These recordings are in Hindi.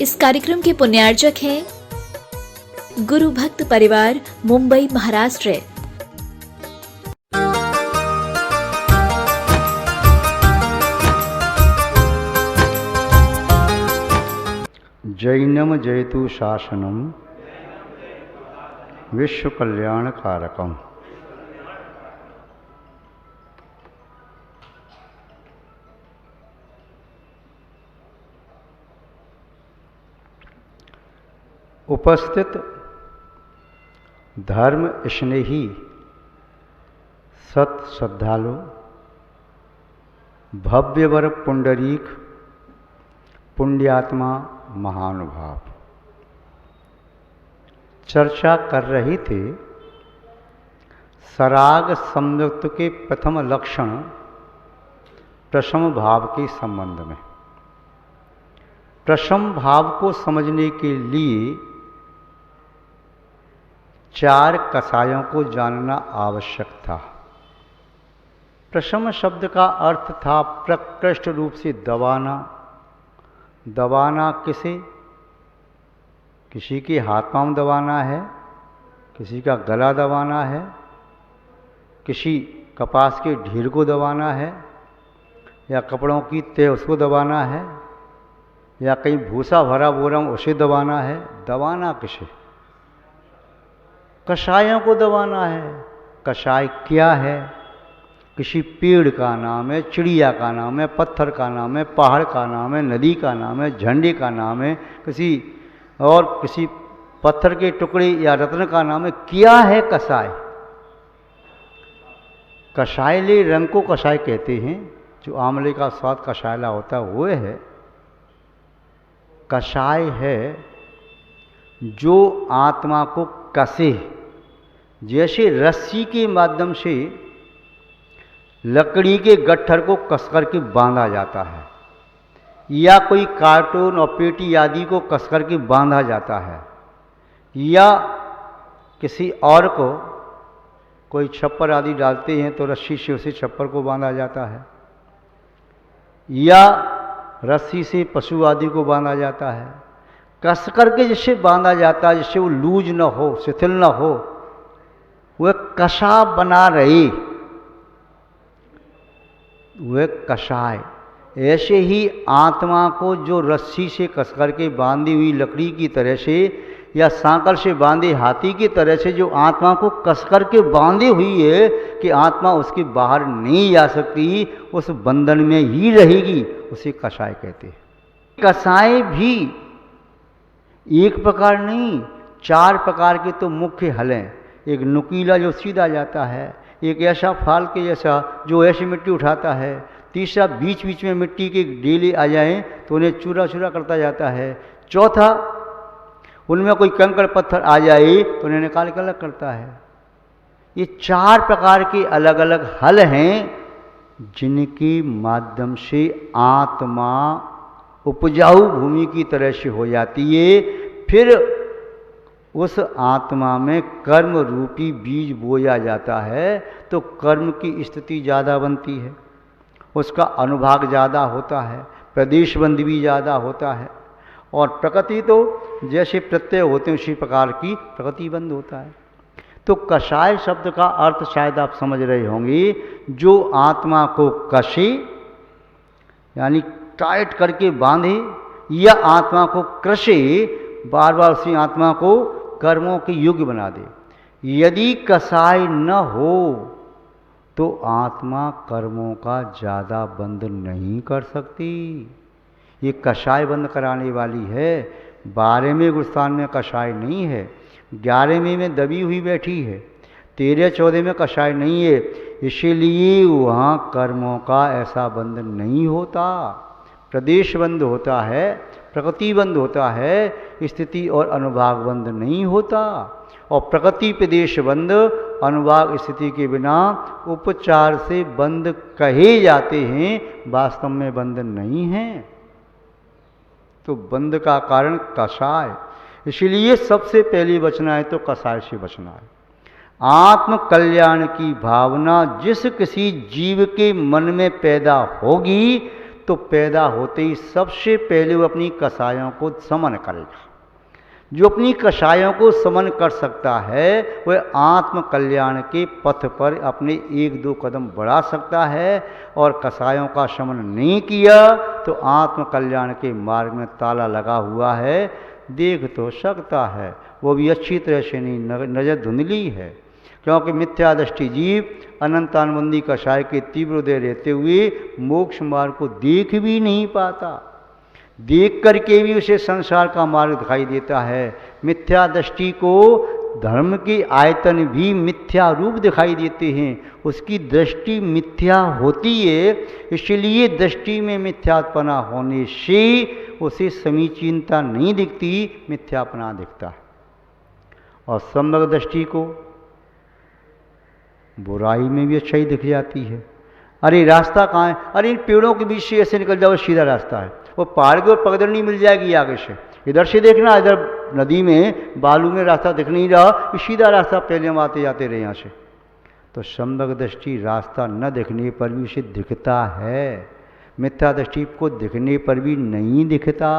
इस कार्यक्रम के पुण्यार्चक हैं गुरु भक्त परिवार, मुंबई, महाराष्ट्र। जैनम जयतु शासनम विश्व कल्याण कारकम। उपस्थित धर्म स्नेही सत श्रद्धालु, भव्यवर पुंडरीक पुण्यात्मा महानुभाव, चर्चा कर रहे थे सराग संयुक्त के प्रथम लक्षण प्रशम भाव के संबंध में। प्रशम भाव को समझने के लिए 4 कसायों को जानना आवश्यक था। प्रशम शब्द का अर्थ था प्रकृष्ट रूप से दबाना। दबाना किसे? किसी के हाथ पांव दबाना है, किसी का गला दबाना है, किसी कपास के ढील को दबाना है, या कपड़ों की तह उसको दबाना है, या कहीं भूसा भरा बोरा उसे दबाना है। दबाना किसे? कषायों को दबाना है। कषाय क्या है? किसी पेड़ का नाम है, चिड़िया का नाम है, पत्थर का नाम है, पहाड़ का नाम है, नदी का नाम है, झंडे का नाम है, किसी पत्थर के टुकड़े या रत्न का नाम है। क्या है कषाय? कषायले रंग को कषाय कहते हैं। जो आंवले का स्वाद कषायला होता है वो है कषाय। है जो आत्मा को कसे, जैसे रस्सी के माध्यम से लकड़ी के गट्ठर को कसकर के बांधा जाता है, या कोई कार्टून और पेटी आदि को कसकर के बांधा जाता है, या किसी और को कोई छप्पर आदि डालते हैं तो रस्सी से उसी छप्पर को बांधा जाता है, या रस्सी से पशु आदि को बांधा जाता है। कस करके जिससे बांधा जाता है, जिससे वो लूज न हो, शिथिल न हो, वह कषा बना रहे, वह कषाय। ऐसे ही आत्मा को जो रस्सी से कस करके बांधी हुई लकड़ी की तरह से, या सांकल से बांधे हाथी की तरह से जो आत्मा को कस करके बांधी हुई है कि आत्मा उसके बाहर नहीं जा सकती, उस बंधन में ही रहेगी, उसे कषाय कहते हैं। कषाय भी एक प्रकार नहीं, 4 प्रकार के तो मुख्य हल हैं। एक नुकीला जो सीधा जाता है, एक ऐसा फाल के जैसा जो ऐसी मिट्टी उठाता है, तीसरा बीच बीच में मिट्टी के डेले आ जाएं तो उन्हें चूरा चूरा करता जाता है, चौथा उनमें कोई कंकड़ पत्थर आ जाए तो उन्हें निकाल कर अलग करता है। ये 4 प्रकार के अलग अलग हल हैं जिनके माध्यम से आत्मा उपजाऊ भूमि की तरह से हो जाती है। फिर उस आत्मा में कर्म रूपी बीज बोया जाता है तो कर्म की स्थिति ज़्यादा बनती है, उसका अनुभाग ज़्यादा होता है, प्रदेश बंद भी ज़्यादा होता है, और प्रकृति तो जैसे प्रत्यय होते हैं उसी प्रकार की प्रकृति बंद होता है। तो कषाय शब्द का अर्थ शायद आप समझ रहे होंगे, जो आत्मा को कषे यानी टाइट करके बांधे, या आत्मा को क्रशे, बार बार उसी आत्मा को कर्मों के योग्य बना दे। यदि कषाय न हो तो आत्मा कर्मों का ज़्यादा बंध नहीं कर सकती। ये कषाय बंद कराने वाली है। 12वें गुरस्थान में कषाय नहीं है, 11वें में दबी हुई बैठी है, 13-14 में कषाय नहीं है। इसीलिए वहाँ कर्मों का ऐसा बंध नहीं होता। प्रदेश बंद होता है, प्रकृति बंद होता है, स्थिति और अनुभाग बंद नहीं होता। और प्रकृति प्रदेश बंद अनुभाग स्थिति के बिना उपचार से बंद कहे जाते हैं, वास्तव में बंद नहीं है। तो बंद का कारण कषाय। इसलिए सबसे पहले बचना है तो कषाय से बचना है। आत्म कल्याण की भावना जिस किसी जीव के मन में पैदा होगी तो पैदा होते ही सबसे पहले वो अपनी कसायों को समन करेगा। जो अपनी कसायों को समन कर सकता है वह आत्म कल्याण के पथ पर अपने 1-2 कदम बढ़ा सकता है, और कसायों का शमन नहीं किया तो आत्म कल्याण के मार्ग में ताला लगा हुआ है। देख तो सकता है, वो भी अच्छी तरह से नहीं, नज़र धुंधली है, क्योंकि मिथ्या दृष्टि जीव अनंतानुबंधी कषाय के तीव्र उदय रहते हुए मोक्ष मार्ग को देख भी नहीं पाता। देख करके भी उसे संसार का मार्ग दिखाई देता है। मिथ्या दृष्टि को धर्म के आयतन भी मिथ्या रूप दिखाई देते हैं, उसकी दृष्टि मिथ्या होती है, इसलिए दृष्टि में मिथ्यात्पना होने से उसे समीचीनता नहीं दिखती, मिथ्यापना दिखता है। और सम्यक दृष्टि को बुराई में भी अच्छाई दिख जाती है। अरे रास्ता कहाँ है, अरे इन पेड़ों के बीच से ऐसे निकल जाओ, सीधा रास्ता है, वो पहाड़ की ओर पगडंडी मिल जाएगी आगे से, इधर से देखना, इधर नदी में बालू में रास्ता दिख नहीं रहा, ये सीधा रास्ता, पहले हम आते जाते रहे यहाँ से। तो सम्यक दृष्टि रास्ता न दिखने पर भी उसे दिखता है, मिथ्या दृष्टि को दिखने पर भी नहीं दिखता।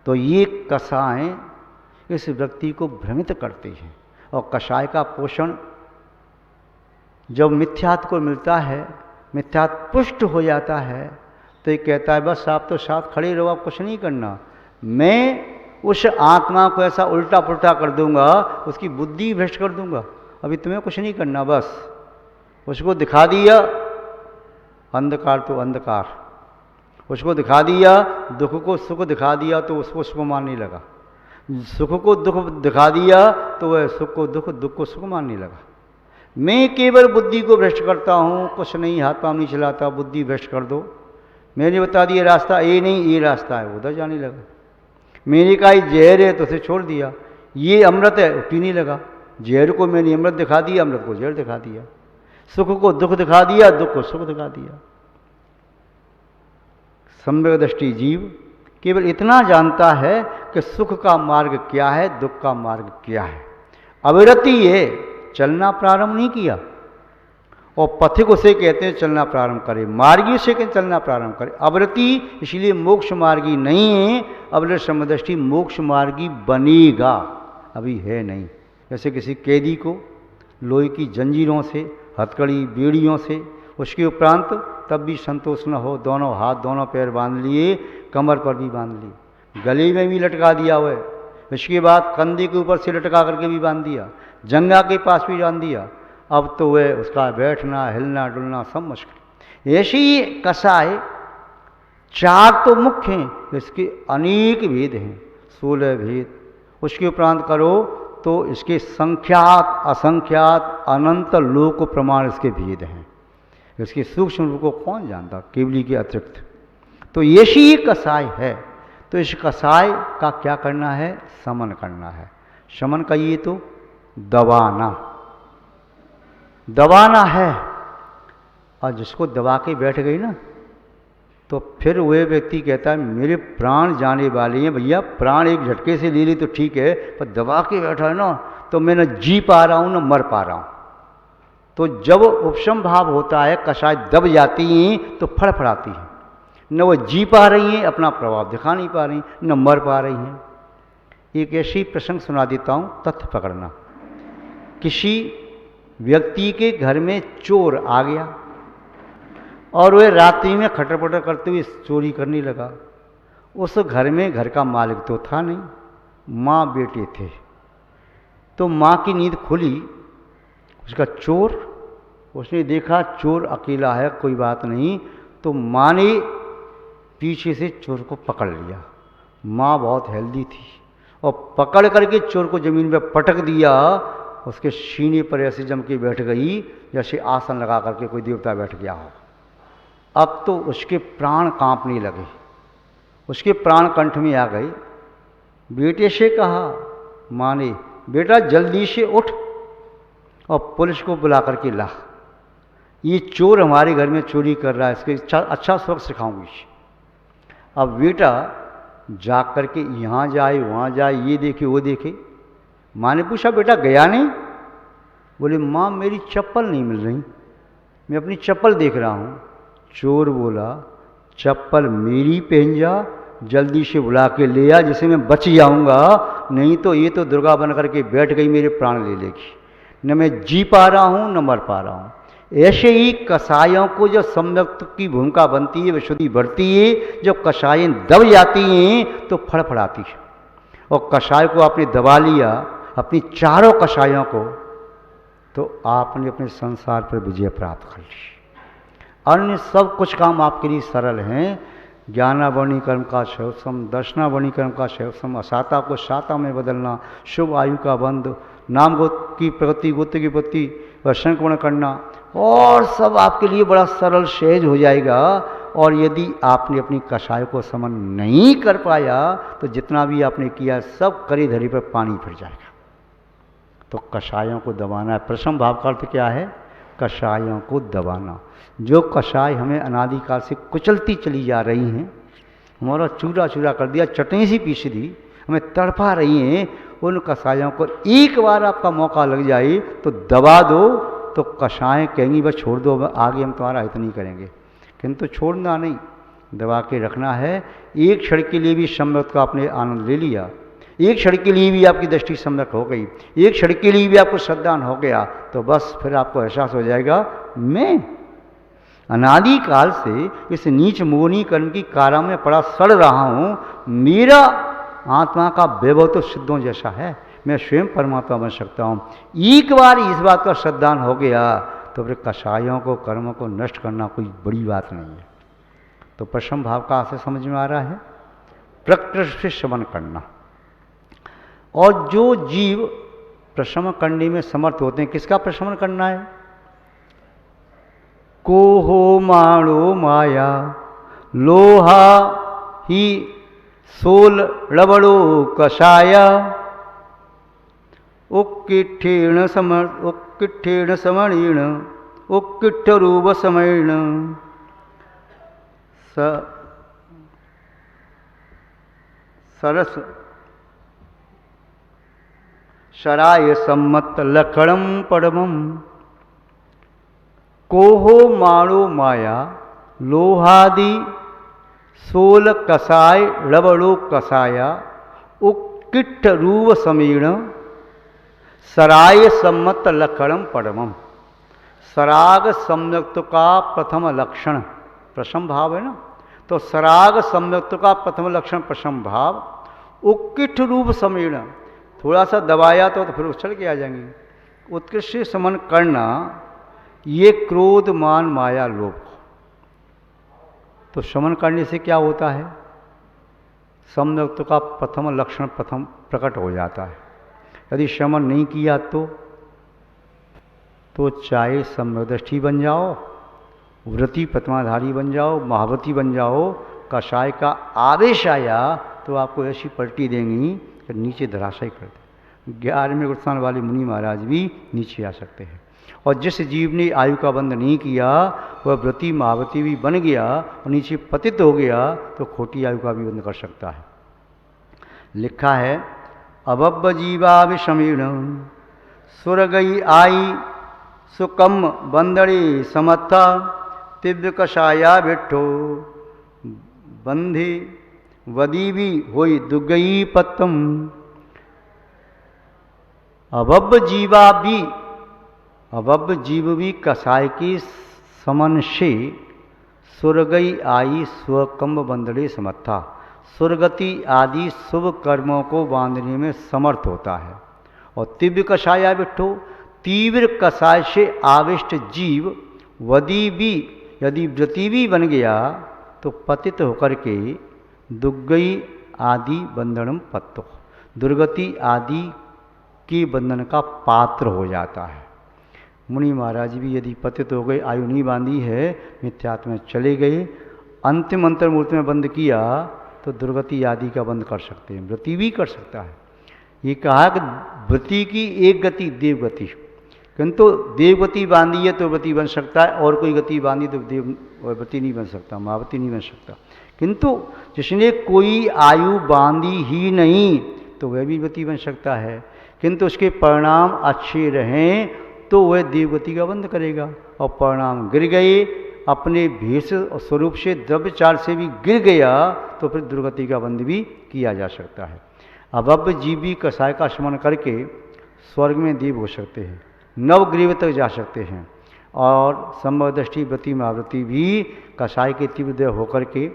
तो ये कषाय इस व्यक्ति को भ्रमित करते हैं, और कषाय का पोषण जब मिथ्यात्व को मिलता है, मिथ्यात्व पुष्ट हो जाता है, तो ये कहता है बस आप तो साथ खड़े रहो, आप कुछ नहीं करना, मैं उस आत्मा को ऐसा उल्टा पुल्टा कर दूंगा, उसकी बुद्धि भ्रष्ट कर दूंगा, अभी तुम्हें कुछ नहीं करना, बस उसको दिखा दिया अंधकार तो अंधकार, उसको दिखा दिया दुख को सुख दिखा दिया तो उसको सुख मानने लगा, सुख को दुख दिखा दिया तो वह सुख को दुख, दुख को सुख मानने लगा। मैं केवल बुद्धि को भ्रष्ट करता हूँ, कुछ नहीं, हाथ पाँव नहीं चलाता, बुद्धि भ्रष्ट कर दो, मैंने बता दिया रास्ता ये नहीं, ये रास्ता है, उधर जाने लगा। मैंने कहा ये जहर है तो उसे छोड़ दिया, ये अमृत है पीने लगा, जहर को मैंने अमृत दिखा दिया, अमृत को जहर दिखा दिया, सुख को दुख दिखा दिया, दुख को सुख दिखा दिया। सम्यक दृष्टि जीव केवल इतना जानता है कि सुख का मार्ग क्या है, दुख का मार्ग क्या है। अविरति है, चलना प्रारंभ नहीं किया, और पथिक उसे कहते हैं चलना प्रारंभ करे, मार्गी उसे कहते चलना प्रारंभ करे। अविरति इसलिए मोक्ष मार्गी नहीं है, अविरत समदृष्टि मोक्ष मार्गी बनेगा, अभी है नहीं। जैसे किसी कैदी को लोहे की जंजीरों से, हथकड़ी बेड़ियों से, उसके उपरांत तब भी संतोष न हो, दोनों हाथ दोनों पैर बांध लिए, कमर पर भी बांध ली, गले में भी लटका दिया हुआ है, इसके बाद कंधे के ऊपर से लटका करके भी बांध दिया, जंगा के पास भी बांध दिया, अब तो वह उसका बैठना हिलना डुलना सब मुश्किल। ऐसे ही कषाय 4 तो मुख्य हैं, इसके अनेक भेद हैं, 16 भेद, उसके उपरांत करो तो इसके संख्यात असंख्यात अनंत लोक प्रमाण इसके भेद हैं, इसके सूक्ष्म रूप को कौन जानता केवली के अतिरिक्त। तो ये ही कषाय है, तो इस कषाय का क्या करना है, समन करना है। शमन का ये तो दबाना, दबाना है, और जिसको दबा के बैठ गई ना, तो फिर वह व्यक्ति कहता है मेरे प्राण जाने वाले हैं भैया, प्राण एक झटके से ले ली तो ठीक है, पर दबा के बैठा है ना, तो मैं न जी पा रहा हूँ न मर पा रहा हूँ। तो जब उपशम भाव होता है, कषाय दब जाती हैं तो फड़फड़ाती हैं, न वो जी पा रही हैं, अपना प्रभाव दिखा नहीं पा रही, न मर पा रही हैं। एक ऐसी प्रसंग सुना देता हूँ, तथ्य पकड़ना। किसी व्यक्ति के घर में चोर आ गया और वह रात्रि में खटर पटर करते हुए चोरी करने लगा। उस घर में घर का मालिक तो था नहीं, माँ बेटे थे। तो माँ की नींद खुली, उसका चोर, उसने देखा चोर अकेला है, कोई बात नहीं, तो माँ ने पीछे से चोर को पकड़ लिया। माँ बहुत हेल्दी थी और पकड़ करके चोर को ज़मीन पर पटक दिया, उसके सीने पर ऐसे जम के बैठ गई जैसे आसन लगा करके कोई देवता बैठ गया हो। अब तो उसके प्राण कांपने लगे, उसके प्राण कंठ में आ गए। बेटे से कहा माँ ने, बेटा जल्दी से उठ और पुलिस को बुला करके ला, ये चोर हमारे घर में चोरी कर रहा है, इसके अच्छा सबक सिखाऊंगी। अब बेटा जा करके यहाँ जाए वहाँ जाए, ये देखे वो देखे। माँ ने पूछा बेटा गया नहीं? बोले माँ मेरी चप्पल नहीं मिल रही, मैं अपनी चप्पल देख रहा हूँ। चोर बोला, चप्पल मेरी पहन जा, जल्दी से बुला के ले आ, जिसे मैं बच जाऊंगा, नहीं तो ये तो दुर्गा बन करके बैठ गई, मेरे प्राण ले लेगी, न मैं जी पा रहा हूँ न मर पा रहा हूँ। ऐसे ही कसायों को जब सम्यक्त की भूमिका बनती है, विशुद्धि बढ़ती है, जब कसायें दब जाती हैं तो फड़फड़ाती है। और कसाय को आपने दबा लिया, अपनी चारों कसायों को, तो आपने अपने संसार पर विजय प्राप्त कर ली। अन्य सब कुछ काम आपके लिए सरल हैं। ज्ञानावरणी कर्म का शैवसम, दर्शनावरणी कर्म का शैवसम, असाता को साता में बदलना, शुभ आयु का बंध, नाम गोत्र की प्रगति, गोत्र की प्रगति, संक्रमण करना, और सब आपके लिए बड़ा सरल सहज हो जाएगा। और यदि आपने अपनी कसाय को समन नहीं कर पाया तो जितना भी आपने किया सब करे धरे पर पानी फिर जाएगा। तो कसायों को दबाना है। प्रथम भाव का अर्थ क्या है? कसायों को दबाना। जो कसाय हमें अनादिकाल से कुचलती चली जा रही हैं, हमारा चूरा चूरा कर दिया, चटनी सी पीस दी, हमें तड़पा रही हैं, उन कसायों को एक बार आपका मौका लग जाए तो दबा दो, तो कसाएं कहेंगी बस छोड़ दो, आगे हम तुम्हारा हित नहीं करेंगे। किंतु छोड़ना नहीं, दबा के रखना है। एक क्षण के लिए भी सम्यक का आपने आनंद ले लिया, एक क्षण के लिए भी आपकी दृष्टि सम्यक हो गई, एक क्षण के लिए भी आपको श्रद्धान हो गया, तो बस फिर आपको एहसास हो जाएगा मैं अनादिकाल से इस नीच मोहनी कर्म की कारा में पड़ा सड़ रहा हूँ। मेरा आत्मा का वैभव तो सिद्धों जैसा है, मैं स्वयं परमात्मा बन सकता हूँ। एक बार इस बात का श्रद्धान हो गया तो फिर कसायों को, कर्मों को नष्ट करना कोई बड़ी बात नहीं है। तो प्रथम भाव का आशय समझ में आ रहा है? प्रकृति से शमन करना। और जो जीव प्रशमन करने में समर्थ होते हैं, किसका प्रशमन करना है? को हो माणो माया लोहा ही सोल रबड़ो कषाया उक्किठेण समणेण उक्किठ रूप समेण सरस शराय सम्मत लखड़म पड़मम। कोहो माणो माया लोहादि सोल कसाय रबड़ो कसाया उक्किठ रूप समीण सराय सम्मत लक्षणम परमम। सराग सम्यक्त का प्रथम लक्षण प्रथम भाव है ना, तो सराग सम्यक्त का प्रथम लक्षण प्रथम भाव, उक्किठ रूप समीण, थोड़ा सा दबाया तो फिर उछल के आ जाएंगे। उत्कृष्ट समन करना, ये क्रोध मान माया लोभ। तो शमन करने से क्या होता है? सम्यक्त का प्रथम लक्षण प्रथम प्रकट हो जाता है। यदि शमन नहीं किया तो चाहे सम्यदृष्टि बन जाओ, व्रति प्रतिमाधारी बन जाओ, महावती बन जाओ, कषाय का आवेश आया तो आपको ऐसी पलटी देंगी कि नीचे धराशायी कर दे। 11वें गुरुस्थान वाले मुनि महाराज भी नीचे आ सकते हैं। और जिस जीव ने आयु का बंध नहीं किया वह व्रति महावती भी बन गया और नीचे पतित हो गया तो खोटी आयु का भी बंध कर सकता है। लिखा है अबब जीवा विषमीण सुर गई आई सुकम बंदड़ी समत्था तिव्य कषाया बिठो बंधी वदी भी होई दुगई पत्तम। अबब जीव भी कसाय की समन से सुरगई आई स्वकम्ब बंदड़े समत्था, सुरगति आदि शुभ कर्मों को बांधने में समर्थ होता है। और तीव्र कषाया बिट्ठो, तीव्र कषाय से आविष्ट जीव वदी भी यदि व्रति भी बन गया तो पतित होकर के दुर्गई आदि बंधनम पत्तो, दुर्गति आदि के बंधन का पात्र हो जाता है। मुनि महाराज भी यदि पतित हो गए, आयु नहीं बांधी है, मिथ्यात्व में चले गए, अंतिम अंतर मूर्ति में बंद किया तो दुर्गति आदि का बंद कर सकते हैं, व्रति भी कर सकता है। ये कहा कि व्रति की एक गति देवगति, किंतु देवगति बांधी है तो व्रति बन सकता है, और कोई गति बांधी तो देव व्रति नहीं बन सकता, महावती नहीं बन सकता। किंतु जिसने कोई आयु बांधी ही नहीं तो वह भी व्रति बन सकता है, किंतु उसके परिणाम अच्छे रहें तो वह देवगति का बंध करेगा। और परिणाम गिर गए, अपने भेष स्वरूप से द्रव्यचार से भी गिर गया तो फिर दुर्गति का बंध भी किया जा सकता है। अभव्य जीव भी कषाय का स्मरण करके स्वर्ग में देव हो सकते हैं, नवग्रीव तक जा सकते हैं, और संभवदृष्टि व्रति महाव्रति भी कषाय के तीव्र देह होकर के,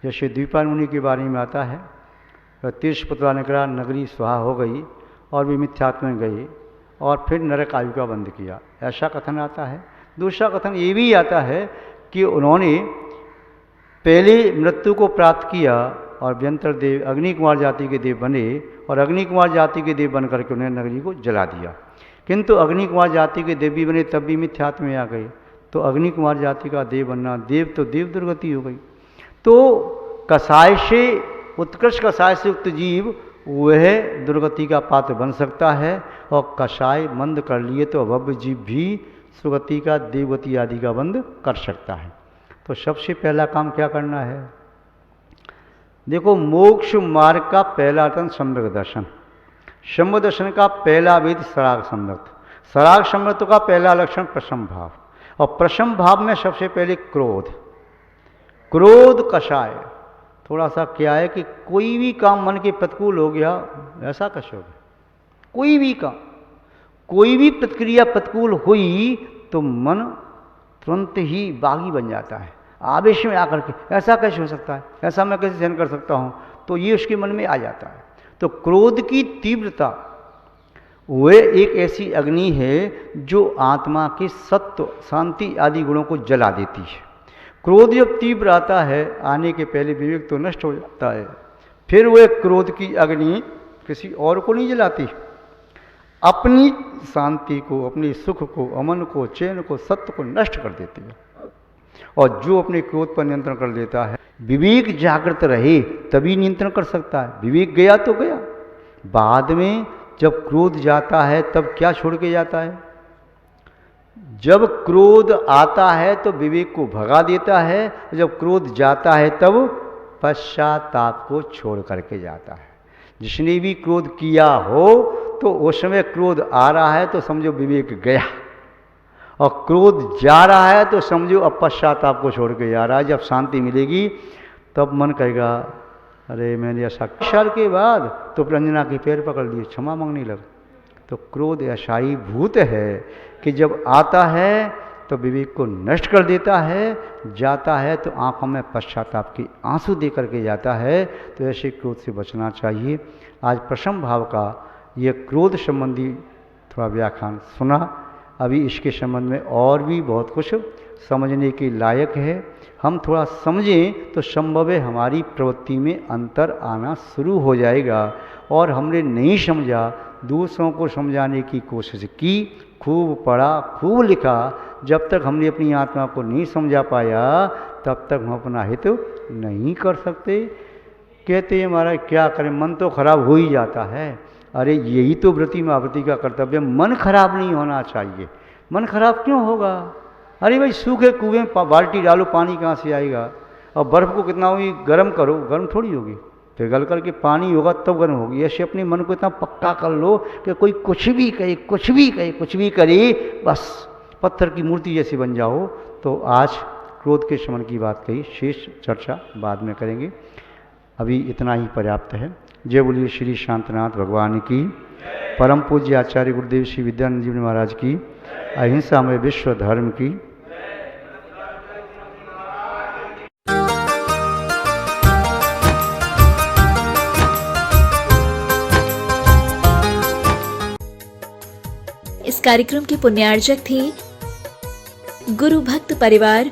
जैसे द्विपायन मुनि के बारे में आता है, तीर्थ पुत्रा ने कहा नगरी स्वाहा हो गई और वे मिथ्यात्व में गए और फिर नरक आयु का बंध किया, ऐसा कथन आता है। दूसरा कथन ये भी आता है कि उन्होंने पहले मृत्यु को प्राप्त किया और व्यंतर देव अग्नि कुमार जाति के देव बने और अग्नि कुमार जाति के देव बन करके उन्होंने नगरी को जला दिया, किंतु अग्नि कुमार जाति के देव भी बने तब भी मिथ्यात्व में आ गए, तो अग्नि कुमार जाति का देव बनना, देव तो देव दुर्गति हो गई। तो कषाय से उत्कृष्ट कषाय से युक्त जीव वह दुर्गति का पात्र बन सकता है, और कषाय मंद कर लिए तो अभव्य जीव भी सुगति का देवगति आदि का बंध कर सकता है। तो सबसे पहला काम क्या करना है? देखो, मोक्ष मार्ग का पहला अर्थ सम्यक दर्शन, सम्यक दर्शन का पहला वेद सराग समृत, सराग समृत का पहला लक्षण प्रशम भाव, और प्रशम भाव में सबसे पहले क्रोध, क्रोध कषाय। थोड़ा सा क्या है कि कोई भी काम मन के प्रतिकूल हो गया, ऐसा कैसे हो गया? कोई भी काम, कोई भी प्रतिक्रिया प्रतिकूल हुई तो मन तुरंत ही बागी बन जाता है, आवेश में आकर के, ऐसा कैसे हो सकता है, ऐसा मैं कैसे सहन कर सकता हूँ, तो ये उसके मन में आ जाता है। तो क्रोध की तीव्रता वह एक ऐसी अग्नि है जो आत्मा के सत्व शांति आदि गुणों को जला देती है। क्रोध जब तीव्र आता है, आने के पहले विवेक तो नष्ट हो जाता है, फिर वह क्रोध की अग्नि किसी और को नहीं जलाती, अपनी शांति को, अपनी सुख को, अमन को, चैन को, सत्य को नष्ट कर देती है। और जो अपने क्रोध पर नियंत्रण कर लेता है, विवेक जागृत रहे तभी नियंत्रण कर सकता है। विवेक गया तो गया, बाद में जब क्रोध जाता है तब क्या छोड़ के जाता है? जब क्रोध आता है तो विवेक को भगा देता है, जब क्रोध जाता है तब पश्चाताप को छोड़ करके जाता है। जिसने भी क्रोध किया हो तो उस समय क्रोध आ रहा है तो समझो विवेक गया, और क्रोध जा रहा है तो समझो अब पश्चाताप को छोड़ के जा रहा है। जब शांति मिलेगी तब मन कहेगा अरे मैंने ऐसा, क्षण के बाद तो अंजना के पैर पकड़ लिए, क्षमा मांगने लगा। तो क्रोध ऐसा ही भूत है कि जब आता है तो विवेक को नष्ट कर देता है, जाता है तो आंखों में पश्चाताप के आंसू दे करके जाता है। तो ऐसे क्रोध से बचना चाहिए। आज प्रशम भाव का ये क्रोध संबंधी थोड़ा व्याख्यान सुना। अभी इसके संबंध में और भी बहुत कुछ समझने के लायक है। हम थोड़ा समझें तो संभव है हमारी प्रवृत्ति में अंतर आना शुरू हो जाएगा। और हमने नहीं समझा, दूसरों को समझाने की कोशिश की, खूब पढ़ा, खूब लिखा, जब तक हमने अपनी आत्मा को नहीं समझा पाया तब तक हम अपना हित नहीं कर सकते। कहते हैं महाराज क्या करें, मन तो खराब हो ही जाता है। अरे यही तो व्रति महाव्रति का कर्तव्य, मन खराब नहीं होना चाहिए। मन खराब क्यों होगा? अरे भाई सूखे कुएं में बाल्टी डालो, पानी कहाँ से आएगा? और बर्फ़ को कितना भी गर्म करो, गर्म थोड़ी होगी, पिघल करके पानी होगा तब गर्म होगी। ऐसे अपने मन को इतना पक्का कर लो कि कोई कुछ भी कहे, कुछ भी कहे, कुछ भी करे, बस पत्थर की मूर्ति जैसी बन जाओ। तो आज क्रोध के शमन की बात कही, शेष चर्चा बाद में करेंगे। अभी इतना ही पर्याप्त है। जय बोलिए श्री शांतनाथ भगवान की, परम पूज्य आचार्य गुरुदेव श्री विद्यानंद जी महाराज की, अहिंसा में विश्व धर्म की। इस कार्यक्रम के पुण्यार्जक थे गुरु भक्त परिवार